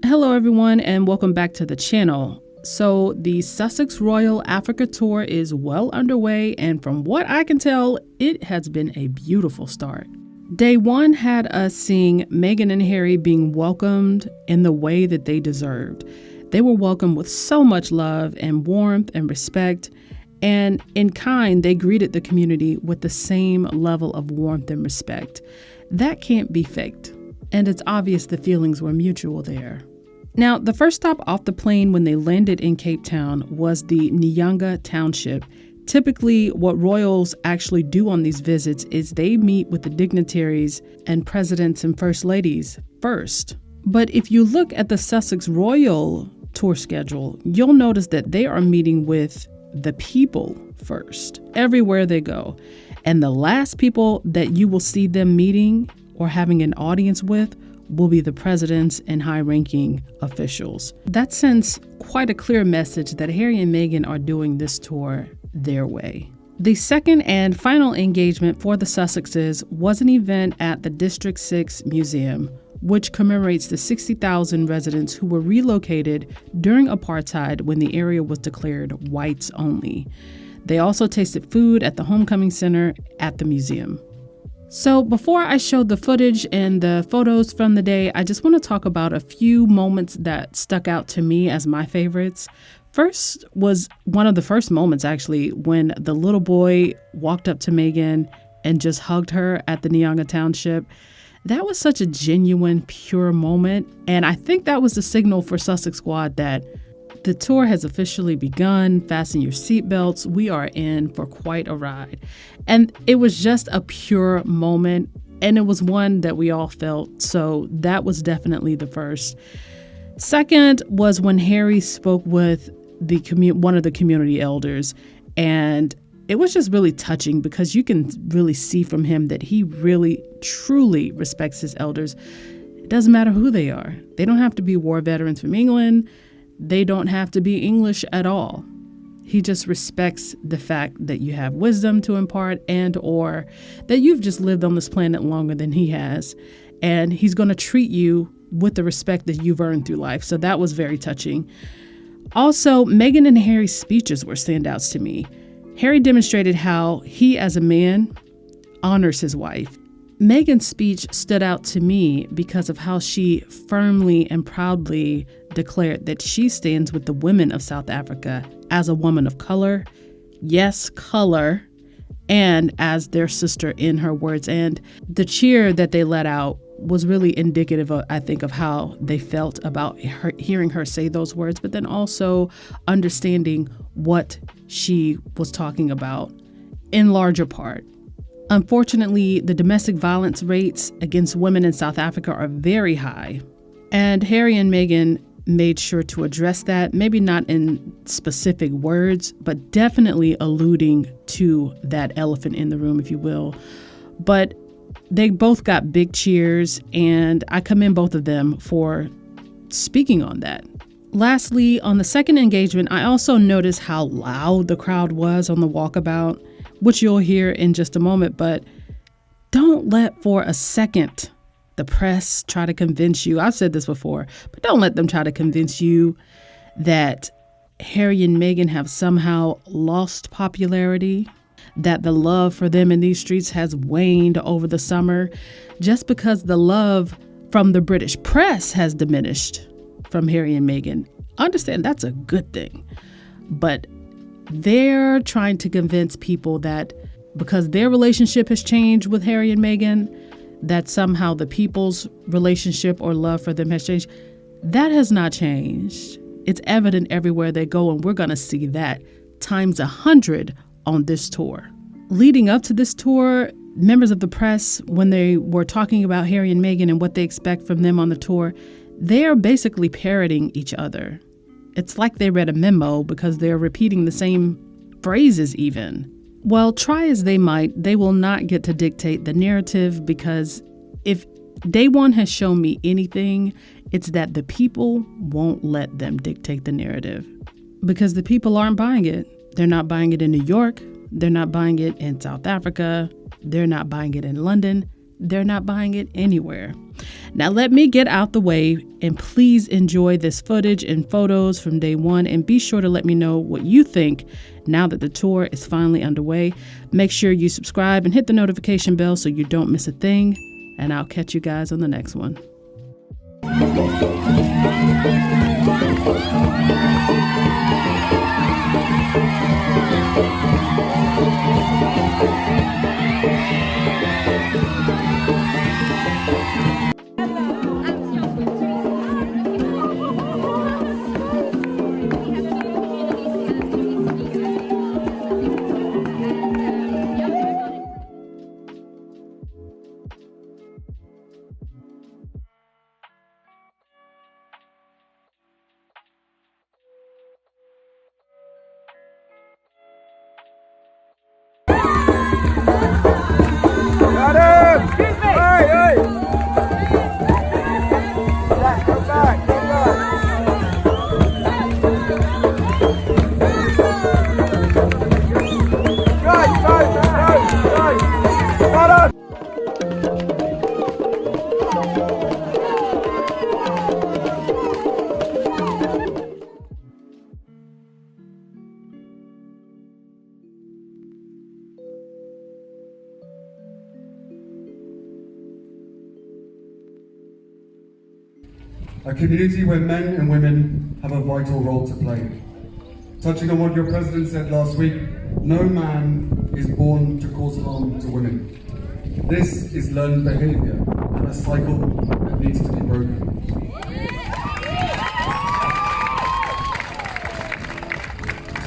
Hello everyone and welcome back to the channel. So the Sussex Royal Africa Tour is well underway, and from what I can tell, it has been a beautiful start. Day one had us seeing Meghan and Harry being welcomed in the way that they deserved. They were welcomed with so much love and warmth and respect, and in kind, they greeted the community with the same level of warmth and respect. That can't be faked, and it's obvious the feelings were mutual there. Now, the first stop off the plane when they landed in Cape Town was the Nyanga Township. Typically, what royals actually do on these visits is they meet with the dignitaries and presidents and first ladies first. But if you look at the Sussex Royal tour schedule, you'll notice that they are meeting with the people first, everywhere they go. And the last people that you will see them meeting or having an audience with will be the presidents and high-ranking officials. That sends quite a clear message that Harry and Meghan are doing this tour their way. The second and final engagement for the Sussexes was an event at the District Six Museum, which commemorates the 60,000 residents who were relocated during apartheid when the area was declared whites only. They also tasted food at the Homecoming Center at the museum. So before I show the footage and the photos from the day, I just want to talk about a few moments that stuck out to me as my favorites. First was one of the first moments, actually, when the little boy walked up to Meghan and just hugged her at the Nyanga Township. That was such a genuine, pure moment. And I think that was the signal for Sussex Squad that the tour has officially begun. Fasten your seatbelts. We are in for quite a ride. And it was just a pure moment, and it was one that we all felt. So that was definitely the first. Second was when Harry spoke with one of the community elders, and it was just really touching because you can really see from him that he really, truly respects his elders. It doesn't matter who they are. They don't have to be war veterans from England. They don't have to be English at all. He just respects the fact that you have wisdom to impart and or that you've just lived on this planet longer than he has. And he's going to treat you with the respect that you've earned through life. So that was very touching. Also, Meghan and Harry's speeches were standouts to me. Harry demonstrated how he, as a man, honors his wife. Meghan's speech stood out to me because of how she firmly and proudly declared that she stands with the women of South Africa as a woman of color, yes, color, and as their sister in her words. And the cheer that they let out was really indicative of, I think, of how they felt about her, hearing her say those words, but then also understanding what she was talking about in larger part. Unfortunately, the domestic violence rates against women in South Africa are very high, and Harry and Meghan made sure to address that, maybe not in specific words, but definitely alluding to that elephant in the room, if you will. But they both got big cheers, and I commend both of them for speaking on that. Lastly, on the second engagement, I also noticed how loud the crowd was on the walkabout, which you'll hear in just a moment, but don't let for a second the press try to convince you, I've said this before, but don't let them try to convince you that Harry and Meghan have somehow lost popularity, that the love for them in these streets has waned over the summer, just because the love from the British press has diminished from Harry and Meghan. Understand that's a good thing, but they're trying to convince people that because their relationship has changed with Harry and Meghan, that somehow the people's relationship or love for them has changed. That has not changed. It's evident everywhere they go, and we're going to see that times 100 on this tour. Leading up to this tour, members of the press, when they were talking about Harry and Meghan and what they expect from them on the tour, they are basically parroting each other. It's like they read a memo because they're repeating the same phrases even. Well, try as they might, they will not get to dictate the narrative, because if day one has shown me anything, it's that the people won't let them dictate the narrative, because the people aren't buying it. They're not buying it in New York. They're not buying it in South Africa. They're not buying it in London. They're not buying it anywhere. Now let me get out the way, and please enjoy this footage and photos from day one, and be sure to let me know what you think now that the tour is finally underway. Make sure you subscribe and hit the notification bell so you don't miss a thing, and I'll catch you guys on the next one. A community where men and women have a vital role to play. Touching on what your president said last week, no man is born to cause harm to women. This is learned behavior and a cycle that needs to be broken.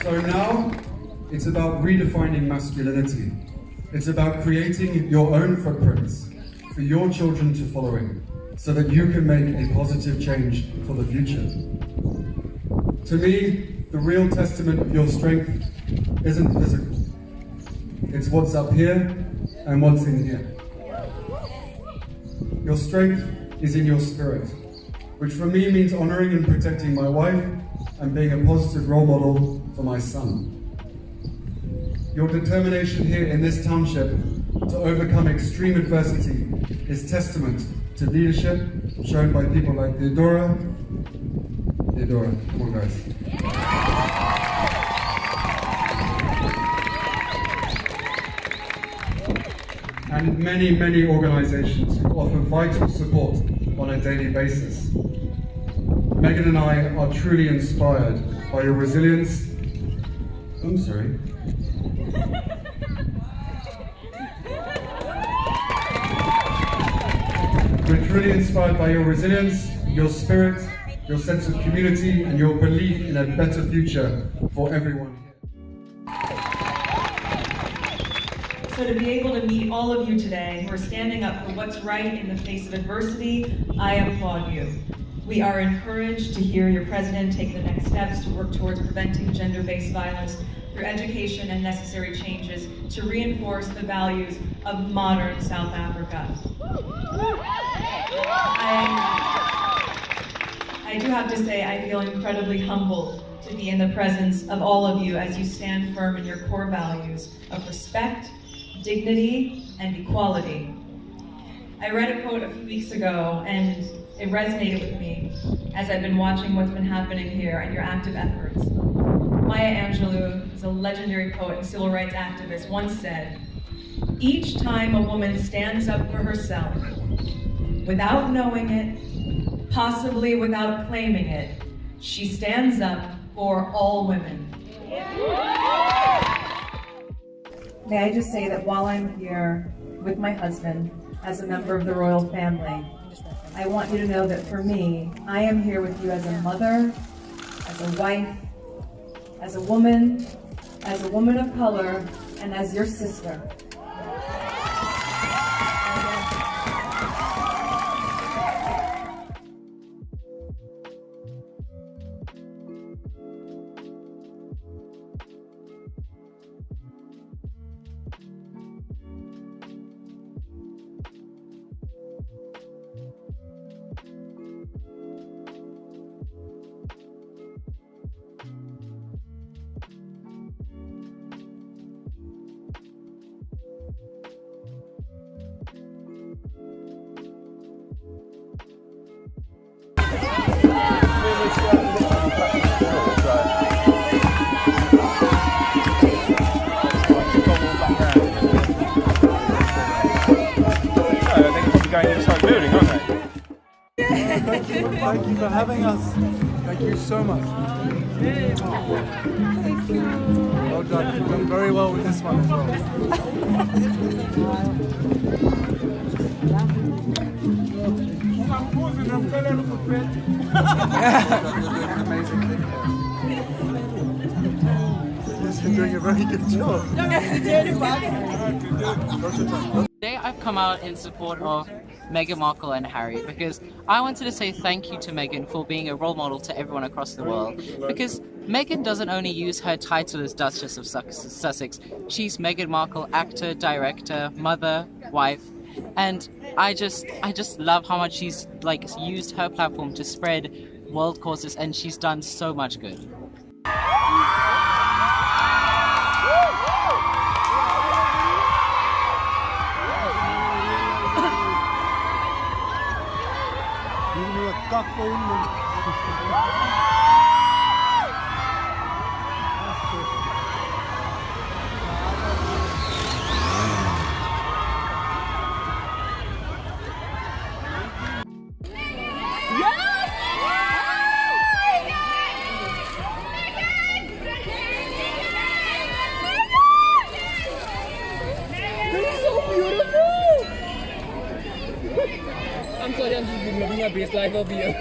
So now, it's about redefining masculinity. It's about creating your own footprints for your children to follow in, so that you can make a positive change for the future. To me, the real testament of your strength isn't physical. It's what's up here and what's in here. Your strength is in your spirit, which for me means honoring and protecting my wife and being a positive role model for my son. Your determination here in this township to overcome extreme adversity is testament to leadership shown by people like Theodora, come on guys. And many, many organizations who offer vital support on a daily basis. Meghan and I are truly inspired by your resilience. I'm sorry. We're truly inspired by your resilience, your spirit, your sense of community, and your belief in a better future for everyone here. So to be able to meet all of you today who are standing up for what's right in the face of adversity, I applaud you. We are encouraged to hear your president take the next steps to work towards preventing gender-based violence through education and necessary changes to reinforce the values of modern South Africa. I do have to say, I feel incredibly humbled to be in the presence of all of you as you stand firm in your core values of respect, dignity, and equality. I read a quote a few weeks ago, and it resonated with me as I've been watching what's been happening here and your active efforts. Maya Angelou, is a legendary poet and civil rights activist, once said, "Each time a woman stands up for herself, without knowing it, possibly without claiming it, she stands up for all women." May I just say that while I'm here with my husband as a member of the royal family, I want you to know that for me, I am here with you as a mother, as a wife, as a woman of color, and as your sister. Thank you for having us. Thank you so much. Well done. You've done very well with this one as well. You're doing an amazing thing here. Yes, you're doing a very good job. Today I've come out in support of Meghan Markle and Harry because I wanted to say thank you to Meghan for being a role model to everyone across the world, because Meghan doesn't only use her title as Duchess of Sussex, she's Meghan Markle, actor, director, mother, wife, and I just love how much she's used her platform to spread world causes, and she's done so much good. I'm sorry, I'm just living my best life over here.